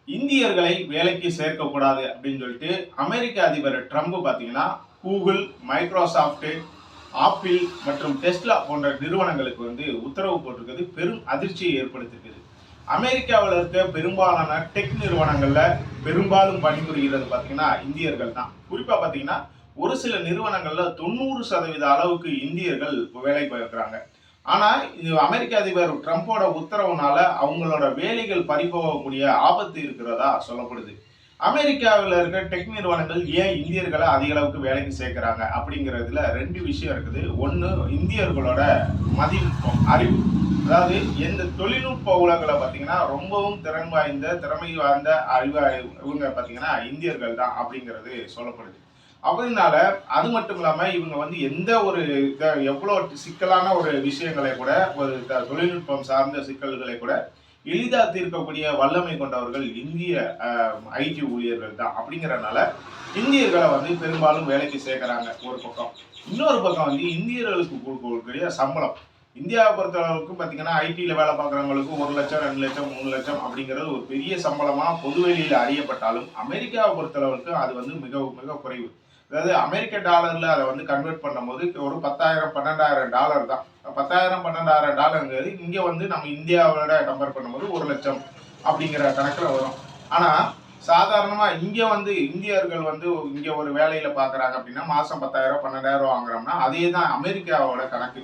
இந்தியர்களை வேலைக்கு சேர்க்கக்கூடாது அப்படின்னு சொல்லிட்டு அமெரிக்க அதிபர் ட்ரம்ப் பார்த்தீங்கன்னா கூகுள், மைக்ரோசாஃப்ட், ஆப்பிள் மற்றும் டெஸ்லா போன்ற நிறுவனங்களுக்கு வந்து உத்தரவு போட்டிருக்கிறது பெரும் அதிர்ச்சியை ஏற்படுத்தியிருக்குது. அமெரிக்காவில் இருக்க பெரும்பாலான டெக் நிறுவனங்கள்ல பெரும்பாலும் பணிபுரிகிறது பார்த்தீங்கன்னா இந்தியர்கள் தான். குறிப்பா பார்த்தீங்கன்னா ஒரு சில நிறுவனங்கள்ல 90% அளவுக்கு இந்தியர்கள் வேலை பார்க்குறாங்க. ஆனா இது அமெரிக்க அதிபர் ட்ரம்போட உத்தரவுனால அவங்களோட வேலைகள் பறிபோகக்கூடிய ஆபத்து இருக்கிறதா சொல்லப்படுது. அமெரிக்காவில் இருக்க டெக் நிறுவனங்கள் ஏன் இந்தியர்களை அதிக அளவுக்கு வேலைக்கு சேர்க்கிறாங்க அப்படிங்கிறதுல ரெண்டு விஷயம் இருக்குது. ஒன்று, இந்தியர்களோட மதிநுட்பம், அறிவு. அதாவது எந்த தொழில்நுட்ப உலகில் பார்த்தீங்கன்னா ரொம்பவும் திறமை வாய்ந்த அறிவா இவங்க பார்த்தீங்கன்னா இந்தியர்கள் தான் அப்படிங்கிறது சொல்லப்படுது. அப்படினால அது மட்டும் இல்லாம இவங்க வந்து எந்த ஒரு எவ்வளவு சிக்கலான ஒரு விஷயங்களை கூட, ஒரு தொழில்நுட்பம் சார்ந்த சிக்கல்களை கூட எளிதா தீர்க்கக்கூடிய வல்லமை கொண்டவர்கள் இந்திய ஐடி ஊழியர்கள் தான். அப்படிங்கறதுனால இந்தியர்களை வந்து பெரும்பாலும் வேலைக்கு சேர்க்கிறாங்க ஒரு பக்கம். இன்னொரு பக்கம் வந்து இந்தியர்களுக்கு கொடுக்கக்கூடிய சம்பளம், இந்தியாவை பொறுத்த அளவுக்கு பார்த்தீங்கன்னா ஐடியில் வேலை பார்க்குறவங்களுக்கு 1 லட்சம், 2 லட்சம், 3 லட்சம் அப்படிங்கிறது ஒரு பெரிய சம்பளமா பொதுவெளியில் அறியப்பட்டாலும் அமெரிக்காவை பொறுத்தளவுக்கு அது வந்து மிக மிக குறைவு. அதாவது அமெரிக்க டாலர்ல அதை வந்து கன்வெர்ட் பண்ணும்போது ஒரு 10,000 12,000 டாலர் தான். 10,000 12,000 டாலருங்கிறது இங்க வந்து நம்ம இந்தியாவோட கம்பேர் பண்ணும்போது 1 லட்சம் அப்படிங்கிற கணக்குல வரும். ஆனா சாதாரணமா இங்க வந்து இந்தியர்கள் வந்து இங்க ஒரு வேலையில பாக்குறாங்க அப்படின்னா மாசம் 10,000 12,000 வாங்குறோம்னா அதே தான் அமெரிக்காவோட கணக்கு.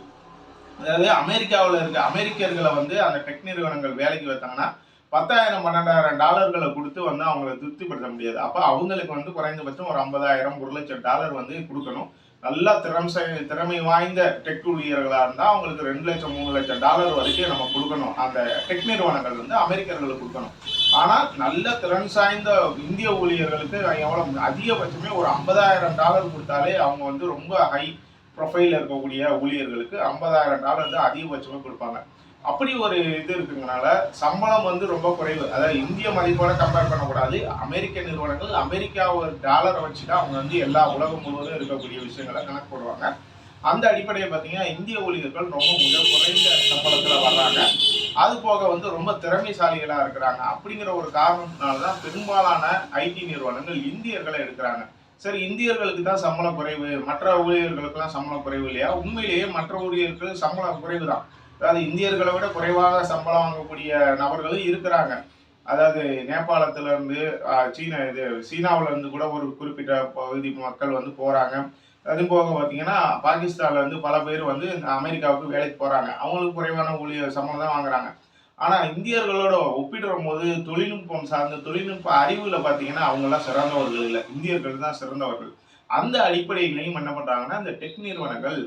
அதாவது அமெரிக்காவில் இருக்க அமெரிக்கர்களை வந்து அந்த டெக் நிறுவனங்கள் வேலைக்கு வைத்தாங்கன்னா 10,000 12,000 டாலர்களை கொடுத்து வந்து அவங்களை திருப்திப்படுத்த முடியாது. அப்ப அவங்களுக்கு வந்து குறைந்தபட்சம் ஒரு 50,000 1 லட்சம் டாலர் வந்து கொடுக்கணும். நல்லா திறமை வாய்ந்த டெக் ஊழியர்களா இருந்தா அவங்களுக்கு 2 லட்சம் 3 லட்சம் டாலர் வரைக்கும் நம்ம கொடுக்கணும். அந்த டெக் நிறுவனங்கள் வந்து அமெரிக்கர்களுக்கு கொடுக்கணும். ஆனா நல்ல திறன் சாய்ந்த இந்திய ஊழியர்களுக்கு எவ்வளவு அதிகபட்சமே ஒரு 50,000 டாலர் கொடுத்தாலே அவங்க வந்து ரொம்ப ஹை ப்ரொஃபைல் இருக்கக்கூடிய ஊழியர்களுக்கு 50,000 டாலர் தான் அதிகபட்சமே கொடுப்பாங்க. அப்படி ஒரு இது இருக்குங்கனால சம்பளம் வந்து ரொம்ப குறைவு. அதாவது இந்திய மதிப்போட கம்பேர் பண்ணக்கூடாது. அமெரிக்க நிறுவனங்கள் அமெரிக்கா ஒரு டாலரை வச்சுதான் அவங்க வந்து எல்லா உலகம் முழுவதும் இருக்கக்கூடிய விஷயங்களை கணக்கு போடுவாங்க. அந்த அடிப்படையில் பார்த்தீங்கன்னா இந்திய ஊழியர்கள் ரொம்ப மிக குறைந்த சம்பளத்துல வர்றாங்க. அது போக வந்து ரொம்ப திறமைசாலிகளா இருக்கிறாங்க. அப்படிங்கிற ஒரு காரணத்தினாலதான் பெரும்பாலான ஐடி நிறுவனங்கள் இந்தியர்களை எடுக்கிறாங்க. சரி, இந்தியர்களுக்கு தான் சம்பளம் குறைவு, மற்ற ஊழியர்களுக்கெல்லாம் சம்பளம் குறைவு இல்லையா? உண்மையிலேயே மற்ற ஊழியர்களுக்கு சம்பளம் குறைவு தான். அதாவது இந்தியர்களை விட குறைவாக சம்பளம் வாங்கக்கூடிய நபர்களும் இருக்கிறாங்க. அதாவது நேபாளத்துல இருந்து சீனாவுல இருந்து கூட ஒரு குறிப்பிட்ட பகுதி மக்கள் வந்து போறாங்க. அது போக பார்த்தீங்கன்னா பாகிஸ்தான்ல இருந்து பல பேர் வந்து அமெரிக்காவுக்கு வேலைக்கு போறாங்க. அவங்களுக்கு குறைவான ஊழியர் சம்பளம் தான் வாங்குறாங்க. ஆனா இந்தியர்களோட ஒப்பிடுற போது தொழில்நுட்பம் சார்ந்த தொழில்நுட்ப அறிவுல பார்த்தீங்கன்னா அவங்கெல்லாம் சிறந்தவர்கள் இல்லை, இந்தியர்கள் தான் சிறந்தவர்கள். அந்த அடிப்படையிலையும் என்ன பண்றாங்கன்னா இந்த டெக் நிறுவனங்கள்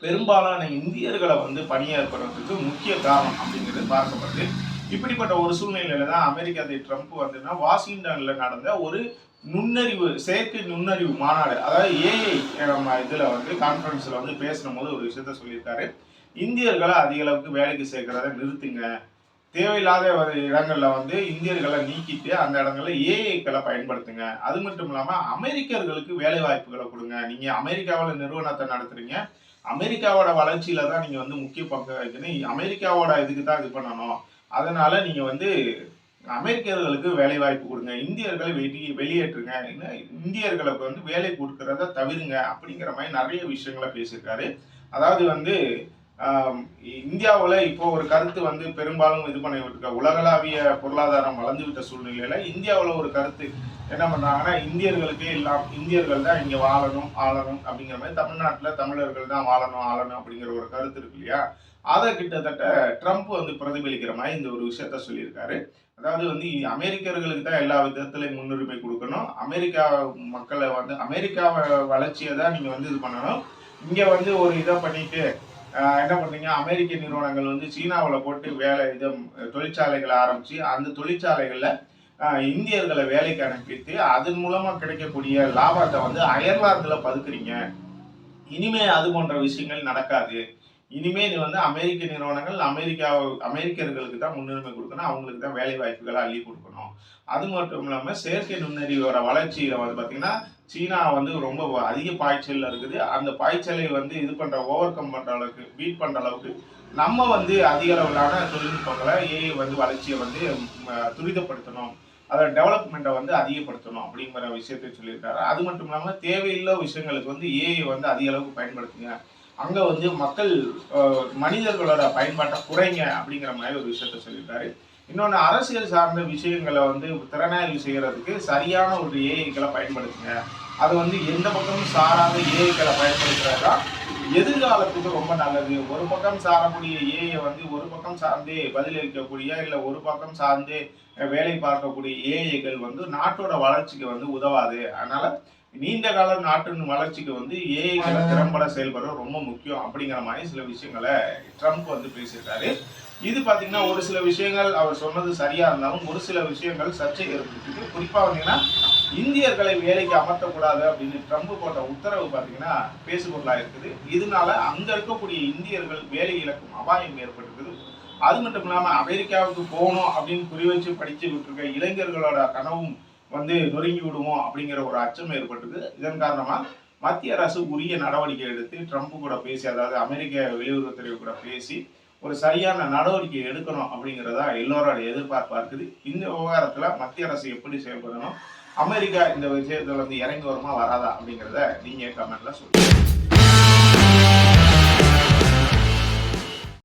பெரும்பாலான இந்தியர்களை வந்து பணியேற்படுறதுக்கு முக்கிய காரணம் அப்படிங்கிறது பார்க்கப்படுது. இப்படிப்பட்ட ஒரு சூழ்நிலையில தான் அமெரிக்க அதிபர் ட்ரம்ப் வந்து வாஷிங்டன்ல நடந்த ஒரு செயற்கை நுண்ணறிவு மாநாடு, அதாவது ஏஐ இதுல வந்து கான்பரன்ஸ்ல வந்து பேசும் போது ஒரு விஷயத்த சொல்லியிருக்காரு. இந்தியர்களை அதிக அளவுக்கு வேலைக்கு சேர்க்கிறத நிறுத்துங்க, தேவையில்லாத இடங்கள்ல வந்து இந்தியர்களை நீக்கிட்டு அந்த இடங்கள்ல ஏஐக்களை பயன்படுத்துங்க. அது மட்டும் இல்லாம அமெரிக்கர்களுக்கு வேலை வாய்ப்புகளை கொடுங்க. நீங்க அமெரிக்காவில் நிறுவனத்தை நடத்துறீங்க, அமெரிக்காவோட வளர்ச்சியில தான் நீங்க வந்து முக்கிய பங்கு வகிக்கணும், அமெரிக்காவோட இதுக்கு தான் இது பண்ணணும். அதனால நீங்க வந்து அமெரிக்கர்களுக்கு வேலை வாய்ப்பு கொடுங்க, இந்தியர்களை வெளியேற்றுங்க, இந்தியர்களுக்கு வந்து வேலை கொடுக்கறத தவிருங்க அப்படிங்கிற மாதிரி நிறைய விஷயங்களை பேசியிருக்காரு. அதாவது வந்து இந்தியாவில் இப்போ ஒரு கருத்து வந்து பெரும்பாலும் இது பண்ணிட்டு இருக்க, உலகளாவிய பொருளாதாரம் வளர்ந்து விட்ட சூழ்நிலையில இந்தியாவில் ஒரு கருத்து என்ன பண்றாங்கன்னா இந்தியர்களுக்கே இந்தியர்கள் தான் இங்க வாழணும் ஆளணும் அப்படிங்கிற மாதிரி, தமிழ்நாட்டில் தமிழர்கள் தான் வாழணும் ஆளணும் அப்படிங்கிற ஒரு கருத்து இருக்கு இல்லையா? அதை கிட்டத்தட்ட ட்ரம்ப் வந்து பிரதிபலிக்கிற மாதிரி இந்த ஒரு விஷயத்த சொல்லியிருக்காரு. அதாவது வந்து அமெரிக்கர்களுக்கு தான் எல்லா விதத்திலையும் முன்னுரிமை கொடுக்கணும், அமெரிக்கா மக்களை வந்து அமெரிக்காவை வளர்ச்சியை தான் நீங்க வந்து இது பண்ணணும். இங்க வந்து ஒரு இதை பண்ணிட்டு என்ன பண்றீங்க, அமெரிக்க நிறுவனங்கள் வந்து சீனாவில் போட்டு தொழிற்சாலைகளை ஆரம்பிச்சு அந்த தொழிற்சாலைகள்ல இந்தியர்களை வேலைக்கு அனுப்பிட்டு அதன் மூலமா கிடைக்கக்கூடிய லாபத்தை வந்து அயர்லாந்துல பதுக்குறீங்க. இனிமே அது போன்ற விஷயங்கள் நடக்காது. இனிமே நீ வந்து அமெரிக்க நிறுவனங்கள் அமெரிக்கர்களுக்கு தான் முன்னுரிமை கொடுக்கணும், அவங்களுக்கு தான் வேலை வாய்ப்புகளை அள்ளி கொடுக்கணும். அது மட்டும் இல்லாம செயற்கை நுண்ணறிவோட வளர்ச்சியில வந்து பாத்தீங்கன்னா சீனா வந்து ரொம்ப அதிக பாய்ச்சல் இருக்குது. அந்த பாய்ச்சலை வந்து இது பண்ற ஓவர் கம் பண்ற அளவுக்கு, பீட் பண்ற அளவுக்கு நம்ம வந்து அதிக அளவிலான தொழில்நுட்பங்களை ஏஐ வந்து வளர்ச்சியை வந்து துரிதப்படுத்தணும். அதை டெவலப்மெண்ட்டை வந்து அதிகப்படுத்தணும் அப்படிங்கிற விஷயத்தை சொல்லியிருக்காரு. அது மட்டும் இல்லாமல் தேவையில்லை விஷயங்களுக்கு வந்து ஏஐ வந்து அதிக அளவுக்கு பயன்படுத்துங்க, அங்கே வந்து மக்கள் மனிதர்களோட பயன்பாட்டை குறைங்க அப்படிங்கிற மாதிரி ஒரு விஷயத்த சொல்லியிருக்காரு. இன்னொன்று, அரசியல் சார்ந்த விஷயங்களை வந்து திறனாய்வு செய்யறதுக்கு சரியான ஒரு ஏஐக்களை பயன்படுத்துங்க. அது வந்து எந்த பக்கமும் சாராத ஏஐக்களை பயன்படுத்துறதா எதிர்காலத்துக்கு ரொம்ப நல்லது. ஒரு பக்கம் சாரக்கூடிய ஏஐ வந்து ஒரு பக்கம் சார்ந்தே பதிலளிக்கக்கூடிய, இல்லை ஒரு பக்கம் சார்ந்தே வேலை பார்க்கக்கூடிய ஏஐகள் வந்து நாட்டோட வளர்ச்சிக்கு வந்து உதவாது. அதனால நீண்ட கால நாட்டின் வளர்ச்சிக்கு வந்து ஏஐக்களை திறம்பட செயல்படுறது ரொம்ப முக்கியம் அப்படிங்கிற மாதிரி சில விஷயங்களை ட்ரம்ப் வந்து பேசியிருக்காரு. இது பார்த்தீங்கன்னா ஒரு சில விஷயங்கள் அவர் சொன்னது சரியா இருந்தாலும் ஒரு சில விஷயங்கள் சர்ச்சை ஏற்படுத்திருக்கு. குறிப்பா பார்த்தீங்கன்னா இந்தியர்களை வேலைக்கு அமர்த்தக்கூடாது அப்படின்னு ட்ரம்ப் போட்ட உத்தரவு பார்த்தீங்கன்னா பேசுபொருளாக இருக்குது. இதனால அங்க இருக்கக்கூடிய இந்தியர்கள் வேலை இழக்கும் அபாயம் ஏற்பட்டிருக்குது. அது மட்டும் இல்லாம அமெரிக்காவுக்கு போகணும் அப்படின்னு குறி வச்சு படிச்சுக்கிட்டு இருக்க இளைஞர்களோட கனவும் வந்து நொறுங்கி விடுவோம் அப்படிங்கிற ஒரு அச்சம் ஏற்பட்டிருக்கு. இதன் காரணமா மத்திய அரசு உரிய நடவடிக்கை எடுத்து ட்ரம்ப் கூட பேசி, அதாவது அமெரிக்க வெளியுறவுத்துறை கூட பேசி ஒரு சரியான நடவடிக்கை எடுக்கணும் அப்படிங்கிறதா எல்லோரோட எதிர்பார்ப்பா இருக்குது. இந்த விவகாரத்துல மத்திய அரசு எப்படி செயல்படணும், அமெரிக்கா இந்த விஷயத்துல வந்து இறங்கி வருமா வராதா அப்படிங்கிறத நீங்க கமெண்ட்ல சொல்லுங்க.